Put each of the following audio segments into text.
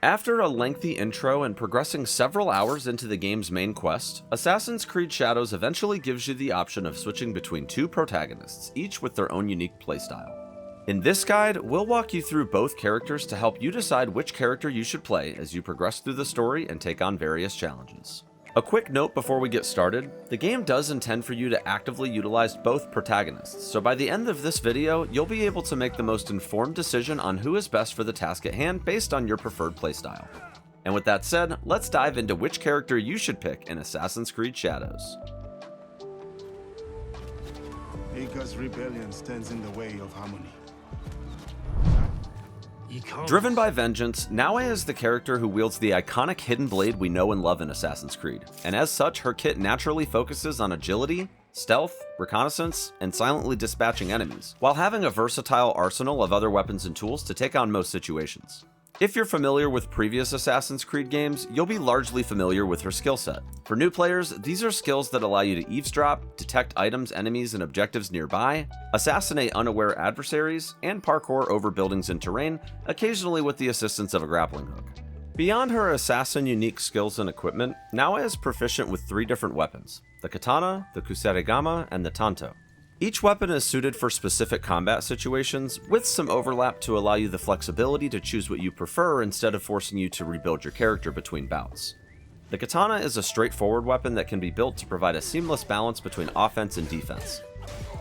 After a lengthy intro and progressing several hours into the game's main quest, Assassin's Creed Shadows eventually gives you the option of switching between two protagonists, each with their own unique playstyle. In this guide, we'll walk you through both characters to help you decide which character you should play as you progress through the story and take on various challenges. A quick note before we get started, the game does intend for you to actively utilize both protagonists, so by the end of this video, you'll be able to make the most informed decision on who is best for the task at hand based on your preferred playstyle. And with that said, let's dive into which character you should pick in Assassin's Creed Shadows. Iga's rebellion stands in the way of harmony. Driven by vengeance, Naoe is the character who wields the iconic hidden blade we know and love in Assassin's Creed, and as such, her kit naturally focuses on agility, stealth, reconnaissance, and silently dispatching enemies, while having a versatile arsenal of other weapons and tools to take on most situations. If you're familiar with previous Assassin's Creed games, you'll be largely familiar with her skill set. For new players, these are skills that allow you to eavesdrop, detect items, enemies, and objectives nearby, assassinate unaware adversaries, and parkour over buildings and terrain, occasionally with the assistance of a grappling hook. Beyond her assassin-unique skills and equipment, Naoe is proficient with 3 different weapons: the katana, the kusarigama, and the tanto. Each weapon is suited for specific combat situations, with some overlap to allow you the flexibility to choose what you prefer instead of forcing you to rebuild your character between bouts. The katana is a straightforward weapon that can be built to provide a seamless balance between offense and defense.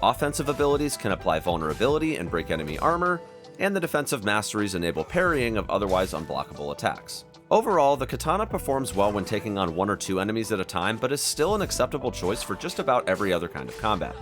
Offensive abilities can apply vulnerability and break enemy armor, and the defensive masteries enable parrying of otherwise unblockable attacks. Overall, the katana performs well when taking on 1 or 2 enemies at a time, but is still an acceptable choice for just about every other kind of combat.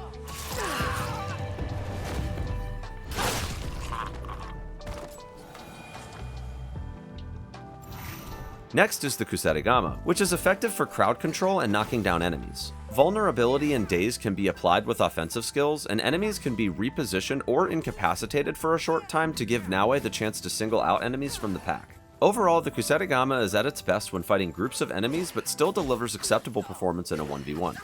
Next is the kusarigama, which is effective for crowd control and knocking down enemies. Vulnerability and daze can be applied with offensive skills, and enemies can be repositioned or incapacitated for a short time to give Naoe the chance to single out enemies from the pack. Overall, the kusarigama is at its best when fighting groups of enemies, but still delivers acceptable performance in a 1v1.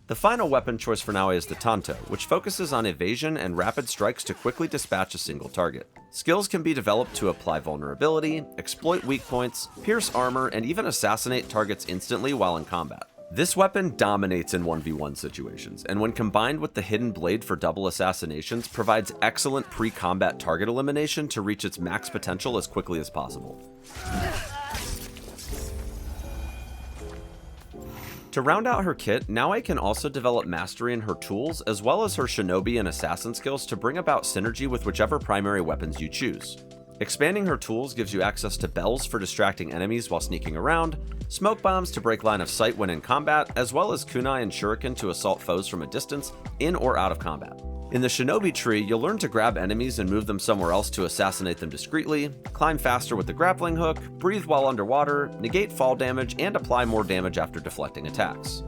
The final weapon choice for Naoe is the tanto, which focuses on evasion and rapid strikes to quickly dispatch a single target. Skills can be developed to apply vulnerability, exploit weak points, pierce armor, and even assassinate targets instantly while in combat. This weapon dominates in 1v1 situations, and when combined with the hidden blade for double assassinations, provides excellent pre-combat target elimination to reach its max potential as quickly as possible. To round out her kit, Naoe can also develop mastery in her tools as well as her shinobi and assassin skills to bring about synergy with whichever primary weapons you choose. Expanding her tools gives you access to bells for distracting enemies while sneaking around, smoke bombs to break line of sight when in combat, as well as kunai and shuriken to assault foes from a distance, in or out of combat. In the shinobi tree, you'll learn to grab enemies and move them somewhere else to assassinate them discreetly, climb faster with the grappling hook, breathe while underwater, negate fall damage, and apply more damage after deflecting attacks.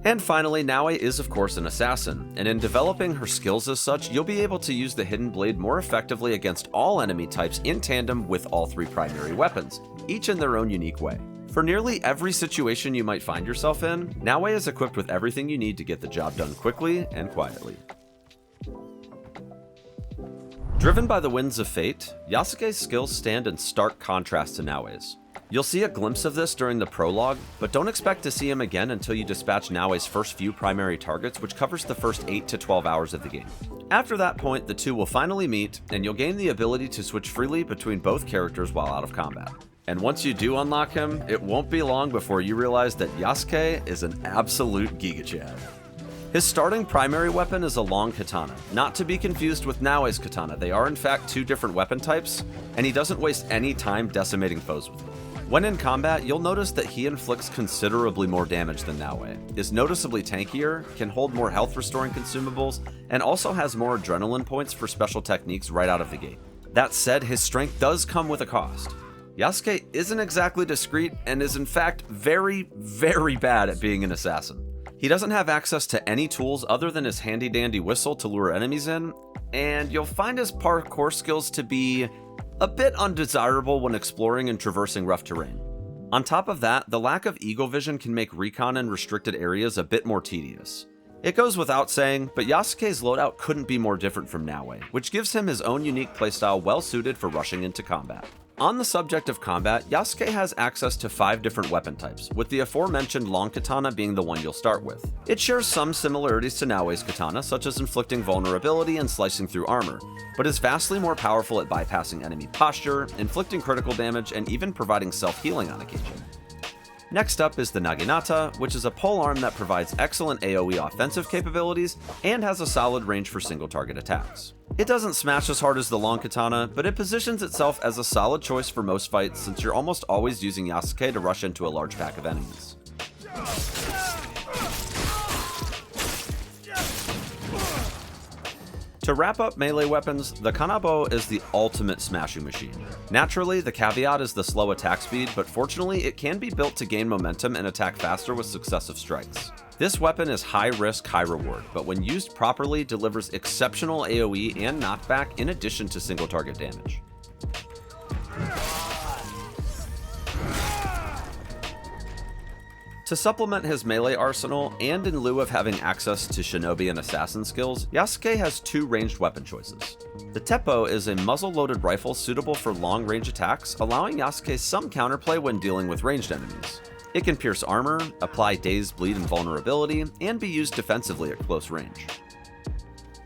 And finally, Naoe is of course an assassin, and in developing her skills as such, you'll be able to use the hidden blade more effectively against all enemy types in tandem with all 3 primary weapons, each in their own unique way. For nearly every situation you might find yourself in, Naoe is equipped with everything you need to get the job done quickly and quietly. Driven by the winds of fate, Yasuke's skills stand in stark contrast to Naoe's. You'll see a glimpse of this during the prologue, but don't expect to see him again until you dispatch Naoe's first few primary targets, which covers the first 8 to 12 hours of the game. After that point, the two will finally meet, and you'll gain the ability to switch freely between both characters while out of combat. And once you do unlock him, it won't be long before you realize that Yasuke is an absolute Giga Chad. His starting primary weapon is a long katana, not to be confused with Naoe's katana. They are in fact 2 different weapon types, and he doesn't waste any time decimating foes with it. When in combat, you'll notice that he inflicts considerably more damage than Naoe, is noticeably tankier, can hold more health restoring consumables, and also has more adrenaline points for special techniques right out of the gate. That said, his strength does come with a cost. Yasuke isn't exactly discreet and is in fact very, very bad at being an assassin. He doesn't have access to any tools other than his handy dandy whistle to lure enemies in, and you'll find his parkour skills to be a bit undesirable when exploring and traversing rough terrain. On top of that, the lack of eagle vision can make recon in restricted areas a bit more tedious. It goes without saying, but Yasuke's loadout couldn't be more different from Naoe, which gives him his own unique playstyle well suited for rushing into combat. On the subject of combat, Yasuke has access to 5 different weapon types, with the aforementioned long katana being the one you'll start with. It shares some similarities to Naoe's katana, such as inflicting vulnerability and slicing through armor, but is vastly more powerful at bypassing enemy posture, inflicting critical damage, and even providing self-healing on occasion. Next up is the Naginata, which is a polearm that provides excellent AoE offensive capabilities and has a solid range for single target attacks. It doesn't smash as hard as the long katana, but it positions itself as a solid choice for most fights since you're almost always using Yasuke to rush into a large pack of enemies. To wrap up melee weapons, the Kanabo is the ultimate smashing machine. Naturally, the caveat is the slow attack speed, but fortunately it can be built to gain momentum and attack faster with successive strikes. This weapon is high risk, high reward, but when used properly delivers exceptional AoE and knockback in addition to single target damage. To supplement his melee arsenal, and in lieu of having access to shinobi and assassin skills, Yasuke has 2 ranged weapon choices. The Teppo is a muzzle-loaded rifle suitable for long-range attacks, allowing Yasuke some counterplay when dealing with ranged enemies. It can pierce armor, apply Daze, Bleed, and Vulnerability, and be used defensively at close range.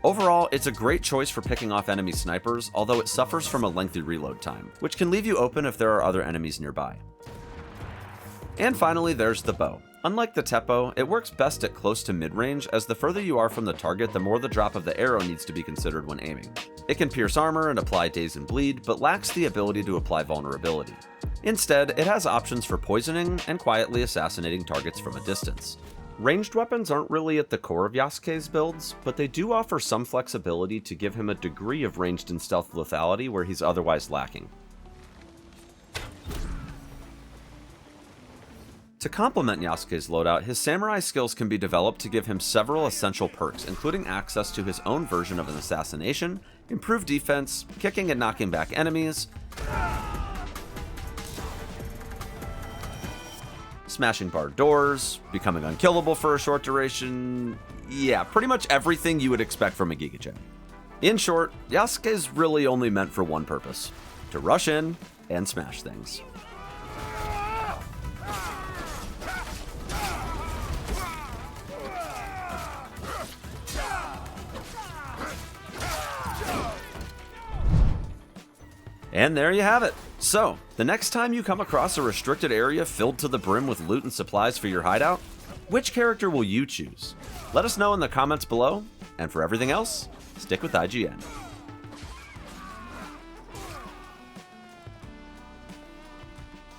Overall, it's a great choice for picking off enemy snipers, although it suffers from a lengthy reload time, which can leave you open if there are other enemies nearby. And finally, there's the bow. Unlike the Teppo, it works best at close to mid-range, as the further you are from the target, the more the drop of the arrow needs to be considered when aiming. It can pierce armor and apply Daze and Bleed, but lacks the ability to apply Vulnerability. Instead, it has options for poisoning and quietly assassinating targets from a distance. Ranged weapons aren't really at the core of Yasuke's builds, but they do offer some flexibility to give him a degree of ranged and stealth lethality where he's otherwise lacking. To complement Yasuke's loadout, his samurai skills can be developed to give him several essential perks, including access to his own version of an assassination, improved defense, kicking and knocking back enemies, smashing barred doors, becoming unkillable for a short duration. Yeah, pretty much everything you would expect from a Giga-Gen. In short, Yasuke's really only meant for one purpose: to rush in and smash things. And there you have it. So, the next time you come across a restricted area filled to the brim with loot and supplies for your hideout, which character will you choose? Let us know in the comments below, and for everything else, stick with IGN.